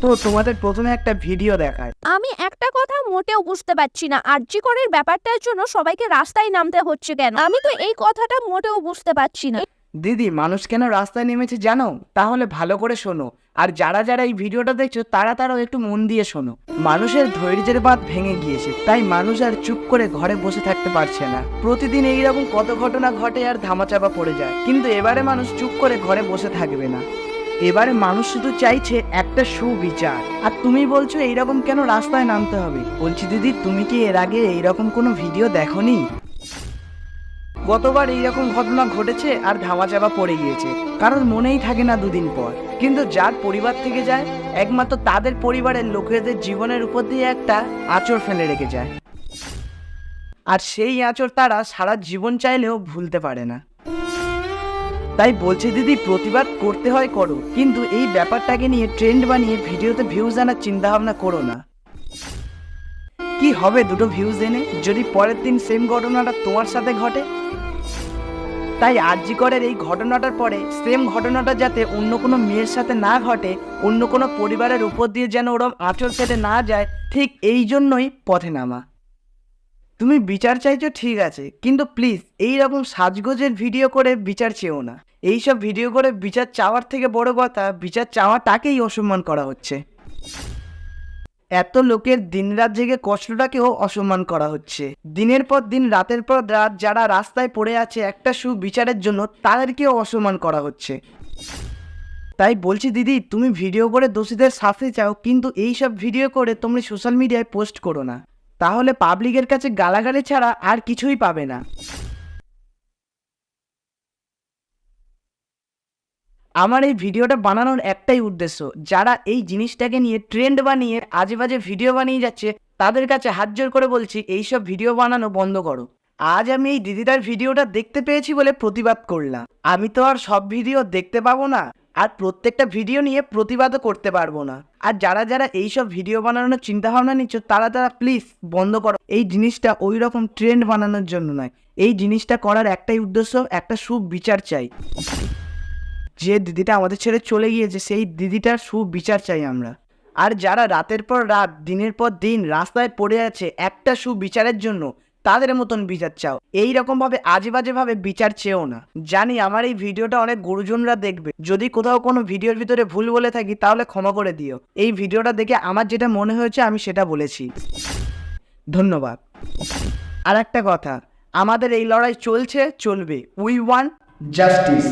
তো তোমাদের প্রথমে একটা ভিডিও দেখায়। আমি একটা কথা মোটেও বুঝতে পারছি না, আরজি করের ব্যাপারটার জন্য সবাইকে রাস্তায় নামতে হচ্ছে কেন? আমি তো এই কথাটা মোটেও বুঝতে পারছি না। দিদি, মানুষ কেন রাস্তায় নেমেছে জানো? তাহলে ভালো করে শোনো। আর যারা যারা এই ভিডিওটা দেখছো তারাও একটু মন দিয়ে শোনো। মানুষের ধৈর্যের বাঁধ ভেঙে গিয়েছে, তাই মানুষ আর চুপ করে ঘরে বসে থাকতে পারছে না। প্রতিদিন এইরকম কত ঘটনা ঘটে আর ধামাচাপা পড়ে যায়, কিন্তু এবারে মানুষ চুপ করে ঘরে বসে থাকবে না। এবারে মানুষ শুধু চাইছে একটা সুবিচার। আর তুমি বলছো এইরকম কেন রাস্তায় নামতে হবে? বলছি দিদি, তুমি কি এর আগে এইরকম কোনো ভিডিও দেখোনি? গতবার এইরকম ঘটনা ঘটেছে আর ধামাচাপা পড়ে গিয়েছে, কারণ মনেই থাকে না দুদিন পর। কিন্তু যার পরিবার থেকে যায়, একমাত্র তাদের পরিবারের লোকেদের জীবনের উপর দিয়ে একটা আঁচড় ফেলে রেখে যায়, আর সেই আঁচড় তারা সারা জীবন চাইলেও ভুলতে পারে না। তাই বলছে দিদি, প্রতিবাদ করতে হয় করো, কিন্তু এই ব্যাপারটাকে নিয়ে ট্রেন্ড বানিয়ে ভিডিওতে ভিউজ আনার চিন্তা ভাবনা করো না। কি হবে দুটো ভিউজ এনে, যদি পরের দিন সেম ঘটনাটা তোমার সাথে ঘটে? তাই আরজি করের এই ঘটনাটার পরে সেম ঘটনাটা যাতে অন্য কোনো মেয়ের সাথে না ঘটে, অন্য কোনো পরিবারের উপর দিয়ে যেন ওরম আঁচড় ফেটে না যায়, ঠিক এই জন্যই পথে নামা। তুমি বিচার চাইছো ঠিক আছে, কিন্তু প্লিজ এইরকম সাজগোজের ভিডিও করে বিচার চেও না। এইসব ভিডিও করে বিচার চাওয়ার থেকে বড় কথা, বিচার চাওয়াটাকেই অসম্মান করা হচ্ছে। এত লোকের দিনরাত জেগে কষ্টটাকেও অসম্মান করা হচ্ছে। দিনের পর দিন, রাতের পর রাত যারা রাস্তায় পড়ে আছে একটা সুবিচারের জন্য, তাদেরকেও অসম্মান করা হচ্ছে। তাই বলছি দিদি, তুমি ভিডিও করে দোষীদের শাস্তি চাও, কিন্তু এইসব ভিডিও করে তুমি সোশ্যাল মিডিয়ায় পোস্ট করো না। তাহলে পাবলিকের কাছে গালাগালি ছাড়া আর কিছুই পাবে না। আমার এই ভিডিওটা বানানোর একটাই উদ্দেশ্য, যারা এই জিনিসটাকে নিয়ে ট্রেন্ড বানিয়ে আজে বাজে ভিডিও বানিয়ে যাচ্ছে, তাদের কাছে হাত জোর করে বলছি এইসব ভিডিও বানানো বন্ধ করো। আজ আমি এই দিদিটার ভিডিওটা দেখতে পেয়েছি বলে প্রতিবাদ করলাম। আমি তো আর সব ভিডিও দেখতে পাবো না, আর প্রত্যেকটা ভিডিও নিয়ে প্রতিবাদও করতে পারবো না। আর যারা যারা এইসব ভিডিও বানানোর চিন্তা ভাবনা নিচ্ছ, তারা প্লিজ বন্ধ করো। এই জিনিসটা ওই রকম ট্রেন্ড বানানোর জন্য নয়, এই জিনিসটা করার একটাই উদ্দেশ্য, একটা সুবিচার চাই। যে দিদিটা আমাদের ছেড়ে চলে গিয়েছে, সেই দিদিটার সুবিচার চাই আমরা। আর যারা রাতের পর রাত, দিনের পর দিন রাস্তায় পড়ে আছে একটা সুবিচারের জন্য, তাদের মতন বিচার চাও। এই রকম ভাবে আজে বাজে ভাবে বিচার চেও না। জানি আমার এই ভিডিওটা অনেক গুরুজনরা দেখবে, যদি কোথাও কোনো ভিডিওর ভিতরে ভুল বলে থাকি তাহলে ক্ষমা করে দিও। এই ভিডিওটা দেখে আমার যেটা মনে হয়েছে আমি সেটা বলেছি। ধন্যবাদ। আর একটা কথা, আমাদের এই লড়াই চলছে, চলবে। We want justice.